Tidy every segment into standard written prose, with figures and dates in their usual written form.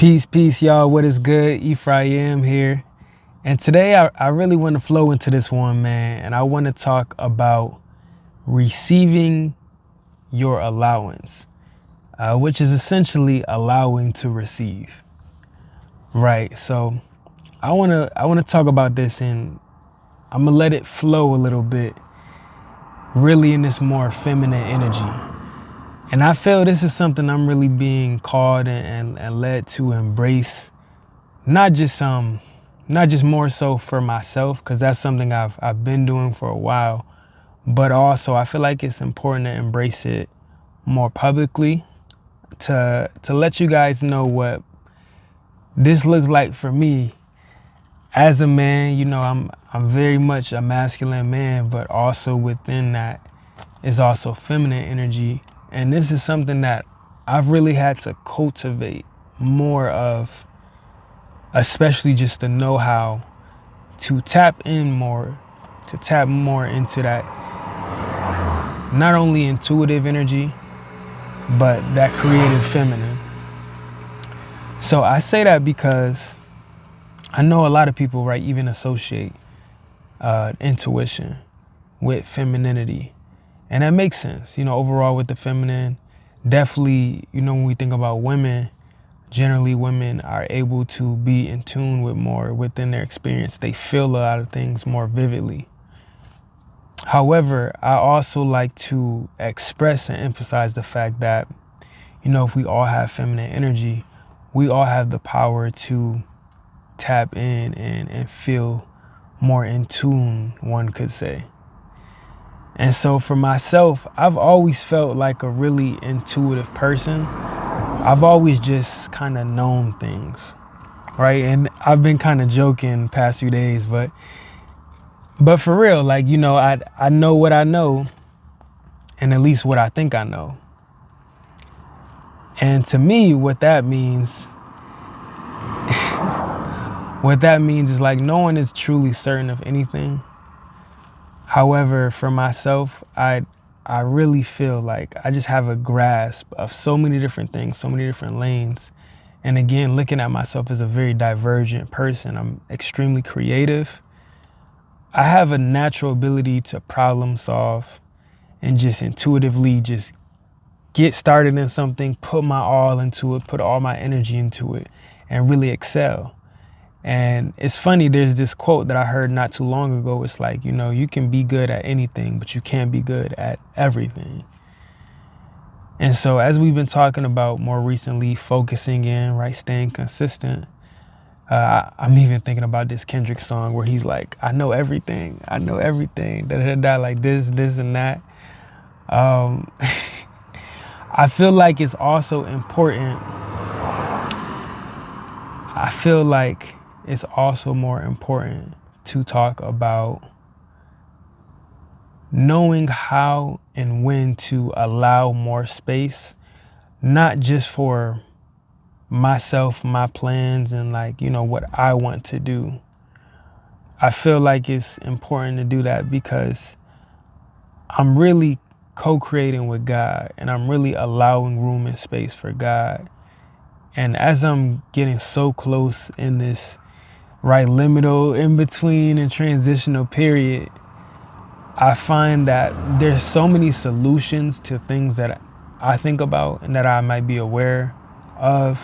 Peace, y'all. What is good? Ephraim here. And today I really want to flow into this one, man. And I want to talk about receiving your allowance, which is essentially allowing to receive. Right. So I want to talk about this, and I'm gonna let it flow a little bit, really in this more feminine energy. And I feel this is something I'm really being called and led to embrace, not just more so for myself, because that's something I've been doing for a while, but also I feel like it's important to embrace it more publicly, to let you guys know what this looks like for me as a man. You know, I'm very much a masculine man, but also within that is also feminine energy. And this is something that I've really had to cultivate more of, especially just to know how to tap more into that, not only intuitive energy, but that creative feminine. So I say that because I know a lot of people, right, even associate intuition with femininity. And that makes sense, overall with the feminine. Definitely, when we think about women, generally women are able to be in tune with more within their experience. They feel a lot of things more vividly. However, I also like to express and emphasize the fact that, if we all have feminine energy, we all have the power to tap in and feel more in tune, one could say. And so for myself, I've always felt like a really intuitive person. I've always just kind of known things, right? And I've been kind of joking past few days, but for real, like, I know what I know, and at least what I think I know. And to me, what that means is like no one is truly certain of anything. However, for myself, I really feel like I just have a grasp of so many different things, so many different lanes. And again, looking at myself as a very divergent person, I'm extremely creative. I have a natural ability to problem solve and just intuitively just get started in something, put my all into it, put all my energy into it, and really excel. And it's funny, there's this quote that I heard not too long ago. It's like, you can be good at anything, but you can't be good at everything. And so as we've been talking about more recently, focusing in, right, staying consistent, I'm even thinking about this Kendrick song where he's like, I know everything, da da da, like this and that. I feel like it's also important. I feel like it's also more important to talk about knowing how and when to allow more space, not just for myself, my plans, and like, what I want to do. I feel like it's important to do that because I'm really co-creating with God, and I'm really allowing room and space for God. And as I'm getting so close in this right liminal, in between and transitional period, I find that there's so many solutions to things that I think about and that I might be aware of.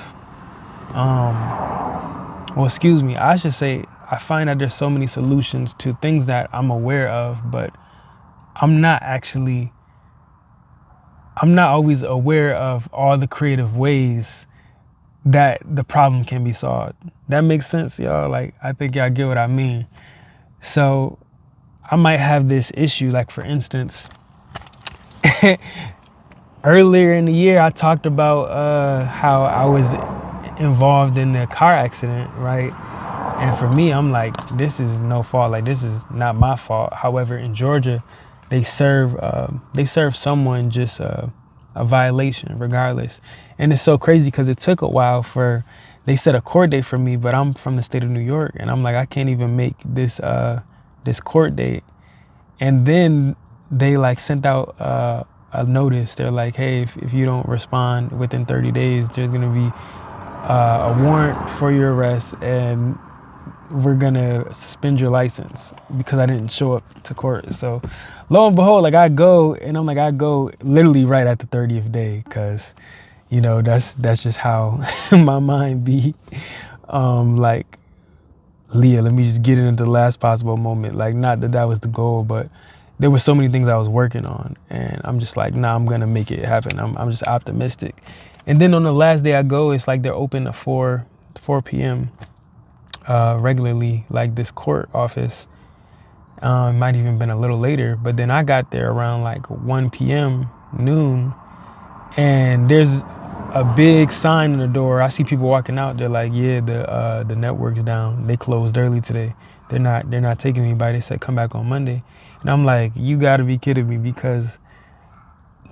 I should say I find that there's so many solutions to things that I'm aware of, but I'm not always aware of all the creative ways that the problem can be solved. That makes sense, y'all? Like, I think y'all get what I mean. So I might have this issue, like for instance, earlier in the year, I talked about how I was involved in a car accident, right? And for me, I'm like, this is no fault. Like, this is not my fault. However, in Georgia, they serve someone just a violation regardless. And it's so crazy because it took a while they set a court date for me, but I'm from the state of New York, and I'm like, I can't even make this court date. And then they like sent out a notice. They're like, hey, if you don't respond within 30 days, there's gonna be a warrant for your arrest, and we're gonna suspend your license because I didn't show up to court. So lo and behold, like I go literally right at the 30th day, because that's just how my mind be. Like, Leah, let me just get it into the last possible moment. Like, not that that was the goal, but there were so many things I was working on, and I'm just like, nah, I'm gonna make it happen. I'm just optimistic. And then on the last day I go, it's like they're open at 4 p.m. Regularly, like this court office. It might even been a little later, but then I got there around like 1 p.m. noon, and there's a big sign on the door. I see people walking out. They're like, yeah, the network's down. They closed early today. They're not taking anybody. They said come back on Monday. And I'm like, you gotta be kidding me, because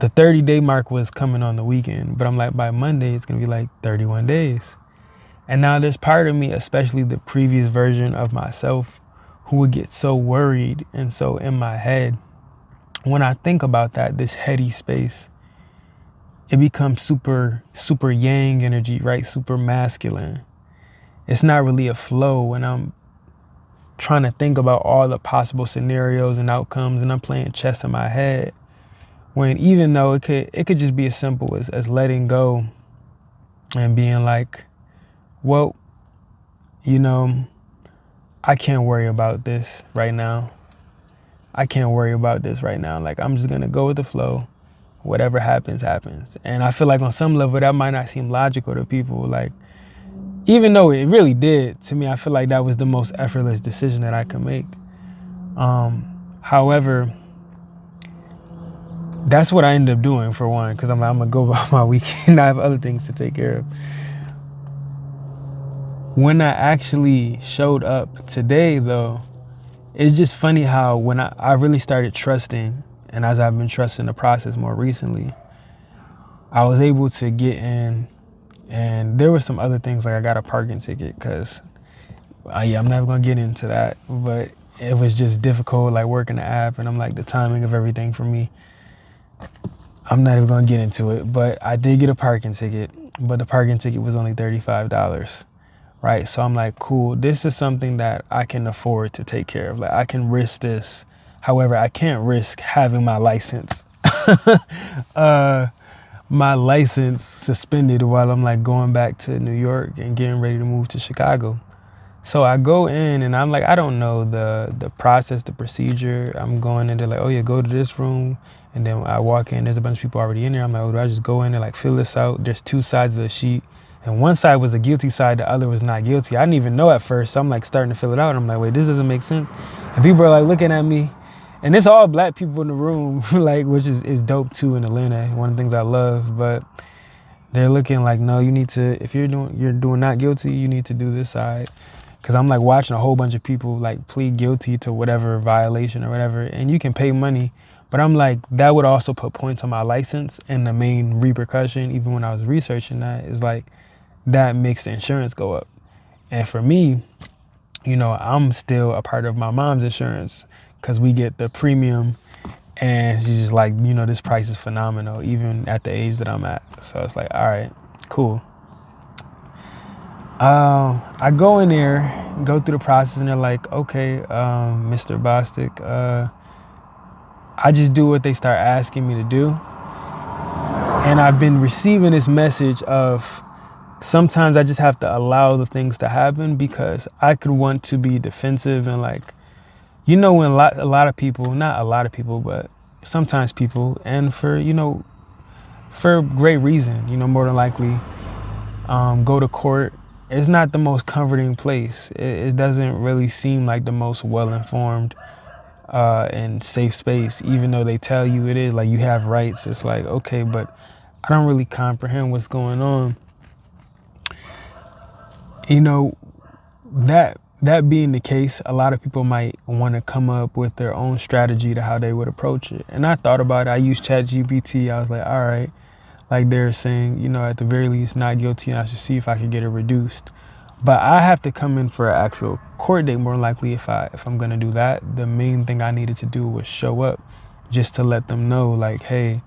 the 30-day mark was coming on the weekend. But I'm like, by Monday it's gonna be like 31 days. And now there's part of me, especially the previous version of myself, who would get so worried and so in my head. When I think about that, this heady space, it becomes super yang energy, right? Super masculine. It's not really a flow when I'm trying to think about all the possible scenarios and outcomes, and I'm playing chess in my head. When even though it could just be as simple as letting go and being like, well, I can't worry about this right now. I can't worry about this right now. Like, I'm just gonna go with the flow. Whatever happens, happens. And I feel like on some level that might not seem logical to people. Like, even though it really did to me, I feel like that was the most effortless decision that I could make. However, that's what I ended up doing, for one, because I'm gonna go about my weekend. I have other things to take care of. When I actually showed up today, though, it's just funny how when I really started trusting, and as I've been trusting the process more recently, I was able to get in. And there were some other things, like I got a parking ticket because, yeah, I'm never going to get into that. But it was just difficult, like working the app. And I'm like, the timing of everything for me, I'm not even going to get into it. But I did get a parking ticket. But the parking ticket was only $35, right? So I'm like, cool, this is something that I can afford to take care of. Like, I can risk this. However, I can't risk having my license. My license suspended while I'm like going back to New York and getting ready to move to Chicago. So I go in and I'm like, I don't know the process, the procedure. I'm going in, they're like, oh yeah, go to this room. And then I walk in, there's a bunch of people already in there. I'm like, oh, do I just go in there, like fill this out? There's two sides of the sheet. And one side was the guilty side, the other was not guilty. I didn't even know at first. So I'm like starting to fill it out. And I'm like, wait, this doesn't make sense. And people are like looking at me. And it's all black people in the room, like, which is dope too in Atlanta. One of the things I love. But they're looking like, no, you need to, if you're doing not guilty, you need to do this side. Because I'm like watching a whole bunch of people like plead guilty to whatever violation or whatever, and you can pay money. But I'm like, that would also put points on my license. And the main repercussion, even when I was researching that, is like that makes the insurance go up. And for me, I'm still a part of my mom's insurance because we get the premium. And she's just like, this price is phenomenal, even at the age that I'm at. So it's like, all right, cool. I go in there, go through the process, and they're like, okay, Mr. Bostic, I just do what they start asking me to do. And I've been receiving this message of sometimes I just have to allow the things to happen, because I could want to be defensive and like, when a lot of people, not a lot of people, but sometimes people, and for great reason, more than likely, go to court. It's not the most comforting place. It doesn't really seem like the most well-informed and safe space, even though they tell you it is. Like, you have rights. It's like, okay, but I don't really comprehend what's going on. That being the case, a lot of people might want to come up with their own strategy to how they would approach it. And I thought about it. I used ChatGPT. I was like, all right, like they're saying, at the very least, not guilty, and I should see if I could get it reduced. But I have to come in for an actual court date, more likely. If I'm gonna do that, the main thing I needed to do was show up, just to let them know, like, hey,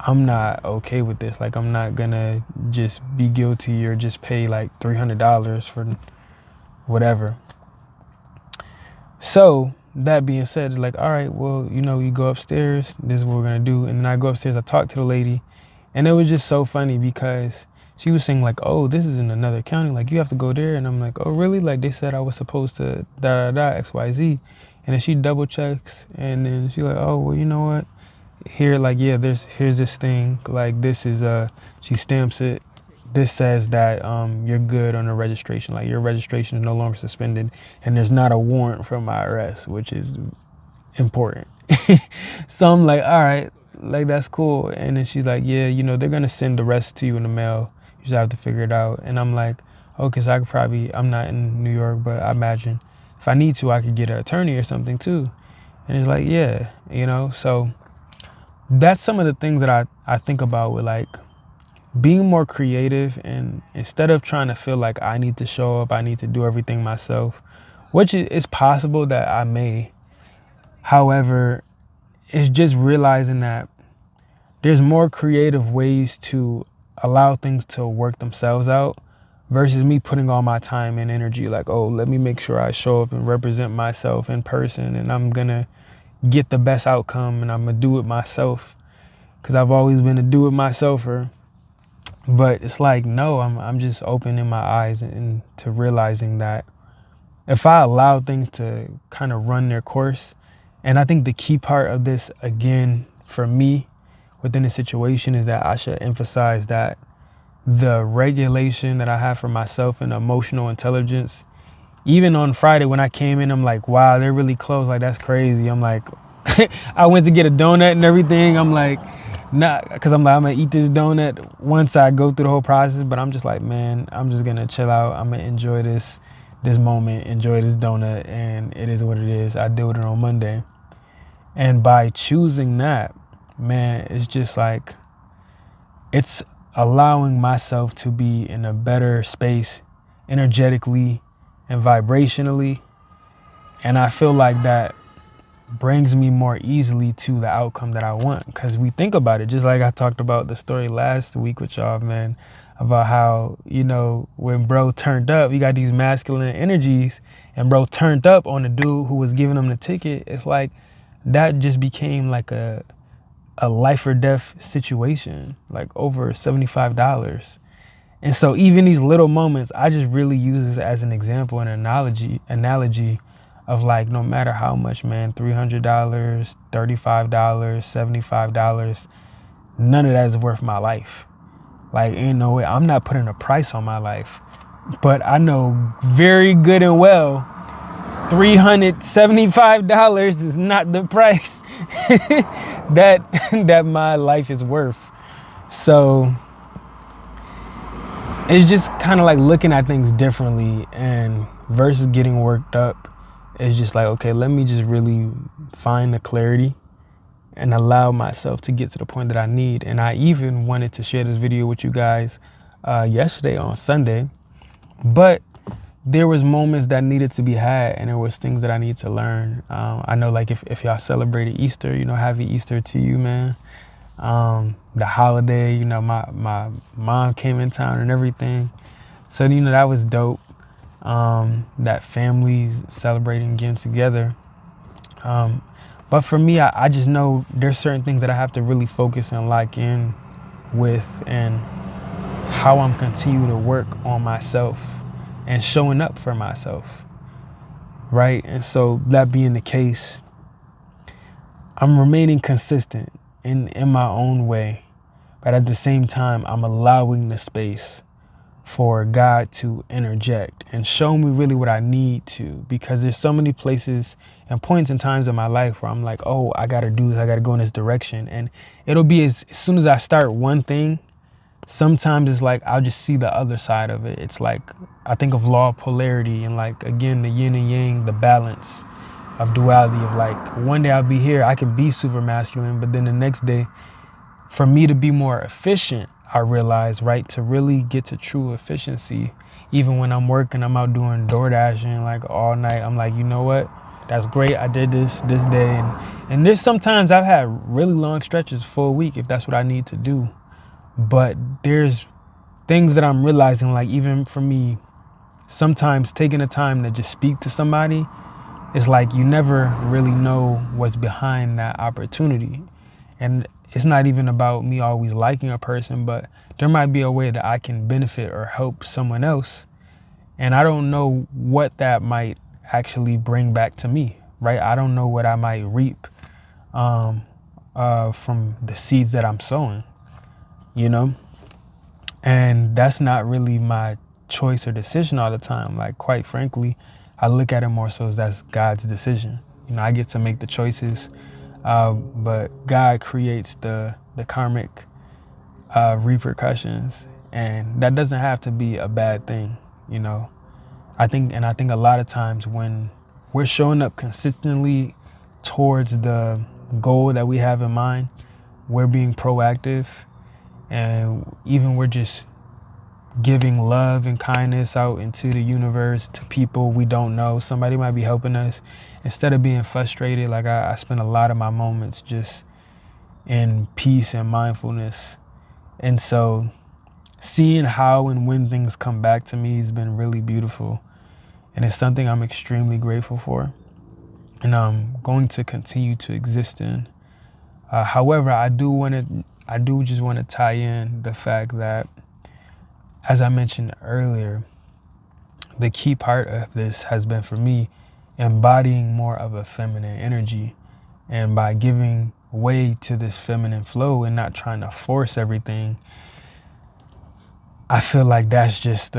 I'm not okay with this. Like, I'm not gonna just be guilty or just pay like $300 for whatever. So that being said, like, all right, well, you go upstairs. This is what we're gonna do. And then I go upstairs. I talk to the lady, and it was just so funny because she was saying like, oh, this is in another county. Like, you have to go there. And I'm like, oh, really? Like, they said I was supposed to XYZ. And then she double checks, and then she's like, oh, well, you know what? Here, like, yeah, here's this thing. Like, this is she stamps it. This says that you're good on the registration. Like, your registration is no longer suspended, and there's not a warrant from IRS, which is important. So I'm like, all right, like, that's cool. And then she's like, yeah, they're gonna send the rest to you in the mail. You just have to figure it out. And I'm like, okay, so I could probably, I'm not in New York, but I imagine if I need to, I could get an attorney or something too. And it's like, yeah, so that's some of the things that I think about with like being more creative, and instead of trying to feel like I need to show up, I need to do everything myself, which is possible that I may. However, it's just realizing that there's more creative ways to allow things to work themselves out versus me putting all my time and energy like, oh, let me make sure I show up and represent myself in person, and I'm gonna get the best outcome, and I'm gonna do it myself because I've always been a do it myselfer. But it's like, no, I'm just opening my eyes and to realizing that if I allow things to kind of run their course, and I think the key part of this, again, for me within the situation, is that I should emphasize that the regulation that I have for myself and emotional intelligence, even on Friday when I came in, I'm like, wow, they're really close. Like, that's crazy. I'm like, I went to get a donut and everything. I'm like, not because I'm like, I'm gonna eat this donut once I go through the whole process, but I'm just like, man, I'm just gonna chill out. I'm gonna enjoy this moment, enjoy this donut, and it is what it is. I deal with it on Monday. And by choosing that, man, it's just like, it's allowing myself to be in a better space energetically and vibrationally. And I feel like that brings me more easily to the outcome that I want. Because we think about it, just like I talked about the story last week with y'all, man, about how, when bro turned up, you got these masculine energies, and bro turned up on the dude who was giving him the ticket. It's like that just became like a life or death situation, like over $75. And so even these little moments, I just really use this as an example and analogy of like, no matter how much, man, $300, $35, $75, none of that is worth my life. Like, ain't no way. I'm not putting a price on my life. But I know very good and well, $375 is not the price that my life is worth. So it's just kind of like looking at things differently, and versus getting worked up, it's just like, okay, let me just really find the clarity and allow myself to get to the point that I need. And I even wanted to share this video with you guys yesterday on Sunday, but there was moments that needed to be had, and there was things that I need to learn. I know, like, if y'all celebrated Easter, happy Easter to you, man. The holiday, my mom came in town and everything, so that was dope. That families celebrating again together. But for me, I just know there's certain things that I have to really focus and lock in with, and how I'm continuing to work on myself and showing up for myself, right? And so that being the case, I'm remaining consistent in my own way, but at the same time, I'm allowing the space for God to interject and show me really what I need to, because there's so many places and points and times in my life where I'm like, oh, I gotta do this, I gotta go in this direction. And it'll be as soon as I start one thing, sometimes it's like I'll just see the other side of it. It's like I think of law of polarity, and like, again, the yin and yang, the balance of duality of like, one day I'll be here, I can be super masculine, but then the next day, for me to be more efficient, I realize, right, to really get to true efficiency, even when I'm working, I'm out doing DoorDash and like all night, I'm like, you know what? That's great. I did this day, and there's sometimes I've had really long stretches for a week if that's what I need to do. But there's things that I'm realizing, like even for me, sometimes taking the time to just speak to somebody is like you never really know what's behind that opportunity. And it's not even about me always liking a person, but there might be a way that I can benefit or help someone else. And I don't know what that might actually bring back to me, right? I don't know what I might reap um, from the seeds that I'm sowing, you know? And that's not really my choice or decision all the time. Like, quite frankly, I look at it more so as that's God's decision. You know, I get to make the choices, but God creates the karmic repercussions, and that doesn't have to be a bad thing. You know, I think a lot of times when we're showing up consistently towards the goal that we have in mind, we're being proactive, and even we're just giving love and kindness out into the universe to people we don't know. Somebody might be helping us. Instead of being frustrated, like I spend a lot of my moments just in peace and mindfulness. And so seeing how and when things come back to me has been really beautiful. And it's something I'm extremely grateful for. And I'm going to continue to exist in. However, I do just want to tie in the fact that, as I mentioned earlier, the key part of this has been for me embodying more of a feminine energy. And by giving way to this feminine flow and not trying to force everything, I feel like that's it,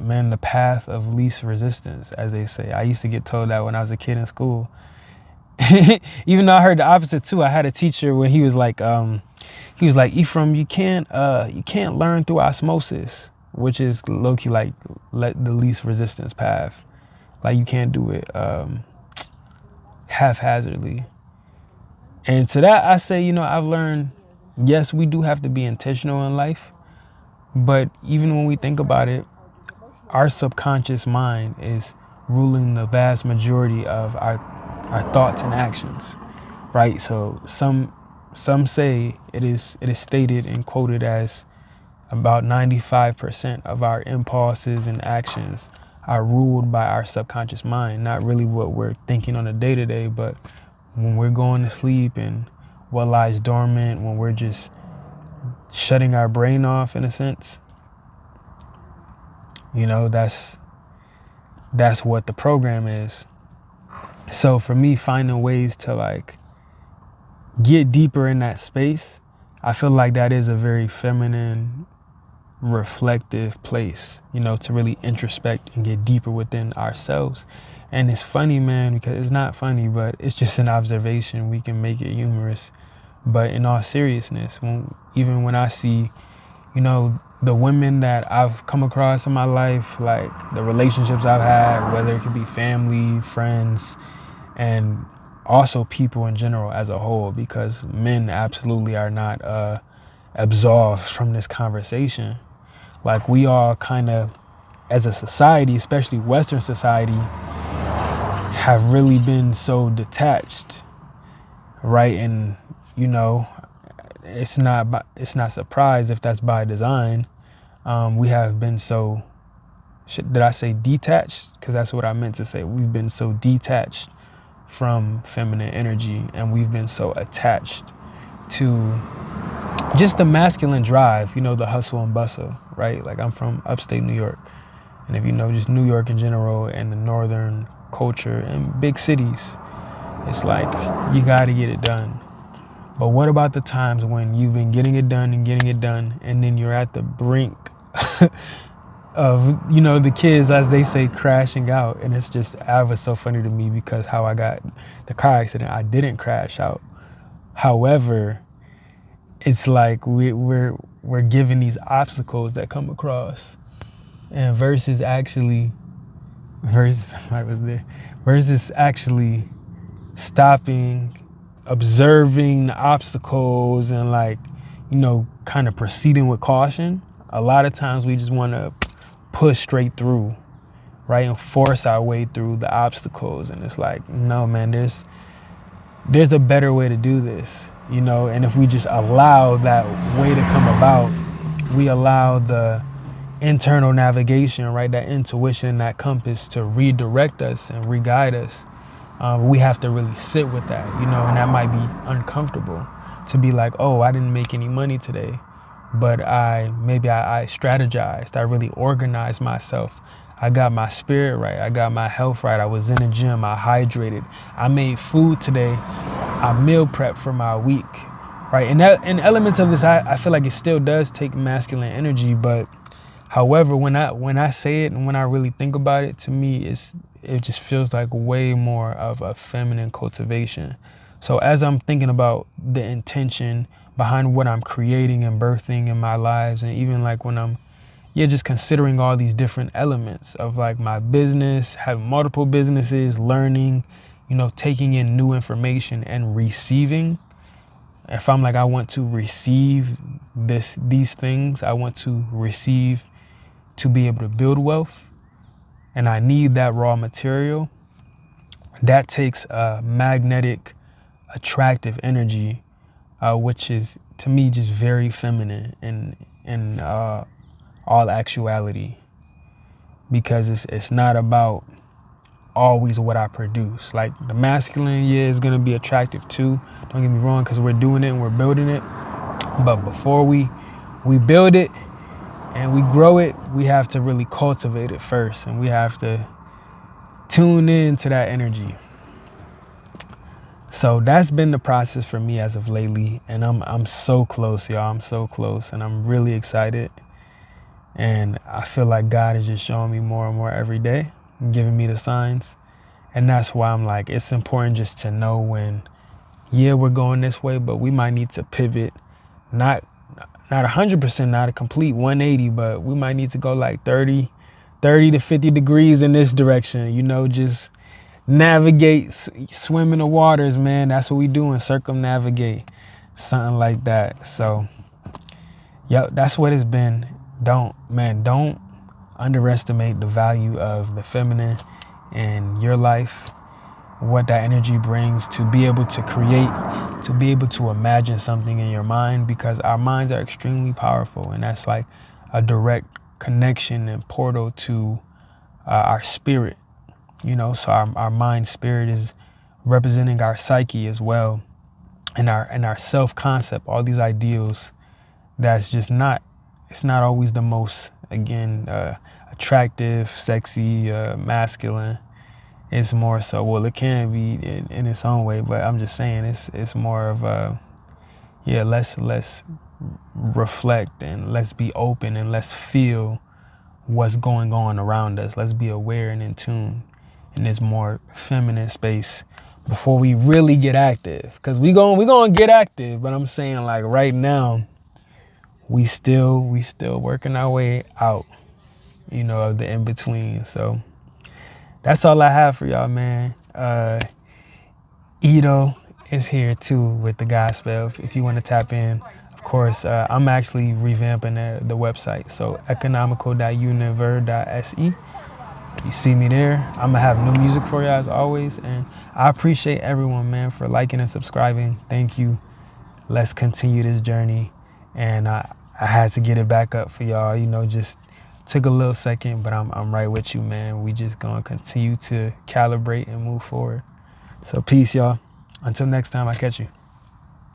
man. The path of least resistance, as they say. I used to get told that when I was a kid in school. Even though I heard the opposite too. I had a teacher where he was like, Ephraim, you can't learn through osmosis, which is low-key like let the least resistance path. Like you can't do it haphazardly. And to that I say, you know, I've learned, yes, we do have to be intentional in life, but even when we think about it, our subconscious mind is ruling the vast majority of our thoughts and actions, right? So some say it is stated and quoted as about 95% of our impulses and actions are ruled by our subconscious mind, not really what we're thinking on a day-to-day, but when we're going to sleep and what lies dormant, when we're just shutting our brain off in a sense. You know, that's what the program is. So for me, finding ways to like get deeper in that space, I feel like that is a very feminine, reflective place, you know, to really introspect and get deeper within ourselves. And it's funny, man, because it's not funny, but it's just an observation. We can make it humorous. But in all seriousness, even when I see, you know, the women that I've come across in my life, like the relationships I've had, whether it could be family, friends, and also people in general as a whole, because men absolutely are not absolved from this conversation. Like we all kind of, as a society, especially Western society, have really been so detached, right? And you know, it's not surprised if that's by design. We have been so, did I say detached? Because that's what I meant to say. We've been so detached from feminine energy, and we've been so attached to just the masculine drive, you know, the hustle and bustle, right? Like I'm from upstate New York. And if you know just New York in general and the northern culture and big cities, it's like you got to get it done. But what about the times when you've been getting it done and then you're at the brink of, you know, the kids, as they say, crashing out? And it's just, it was so funny to me because how I got the car accident, I didn't crash out. However, it's like we're given these obstacles that come across, and versus actually stopping, observing the obstacles, and like, you know, kind of proceeding with caution. A lot of times we just want to push straight through, right, and force our way through the obstacles. And it's like, no, man, there's a better way to do this, you know. And if we just allow that way to come about, we allow the internal navigation, right, that intuition, that compass to redirect us and re-guide us. We have to really sit with that, you know, and that might be uncomfortable to be like, oh, I didn't make any money today, but I strategized, I really organized myself. I got my spirit right, I got my health right, I was in the gym, I hydrated, I made food today, I meal prep for my week, right? And elements of this, I feel like it still does take masculine energy, but however, when I say it and when I really think about it, to me, it just feels like way more of a feminine cultivation. So as I'm thinking about the intention behind what I'm creating and birthing in my lives, and even like when I'm just considering all these different elements of like my business, having multiple businesses, learning, you know, taking in new information and receiving. If I'm like, I want to receive these things, I want to receive to be able to build wealth, and I need that raw material, that takes a magnetic, attractive energy, which is to me just very feminine in all actuality, because it's not about always what I produce. Like the masculine, is gonna be attractive too. Don't get me wrong, because we're doing it and we're building it. But before we build it and we grow it, we have to really cultivate it first, and we have to tune in to that energy. So that's been the process for me as of lately, and I'm so close, y'all. I'm so close, and I'm really excited. And I feel like God is just showing me more and more every day, and giving me the signs. And that's why I'm like, it's important just to know when, we're going this way, but we might need to pivot, not 100%, not a complete 180, but we might need to go like 30 to 50 degrees in this direction, you know, just navigate, swim in the waters, man. That's what we doing, circumnavigate, something like that. So, that's what it's been. Don't underestimate the value of the feminine in your life, what that energy brings to be able to create, to be able to imagine something in your mind, because our minds are extremely powerful, and that's like a direct connection and portal to our spirit, you know. So our mind spirit is representing our psyche as well, and our self-concept, all these ideals that's just not, it's not always the most, again, attractive, sexy, masculine. It's more so, well, it can be in its own way, but I'm just saying it's more of a, let's reflect, and let's be open, and let's feel what's going on around us. Let's be aware and in tune in this more feminine space before we really get active, because we gonna get active, but I'm saying, like, right now we still working our way out, you know, of the in between. So that's all I have for y'all, man. Ito is here too with the gospel. If you want to tap in, of course, I'm actually revamping the website. So economical.univer.se. You see me there. I'm gonna have new music for you as always, and I appreciate everyone, man, for liking and subscribing. Thank you. Let's continue this journey. And I had to get it back up for y'all. You know, just took a little second, but I'm right with you, man. We just gonna continue to calibrate and move forward. So peace, y'all. Until next time, I catch you.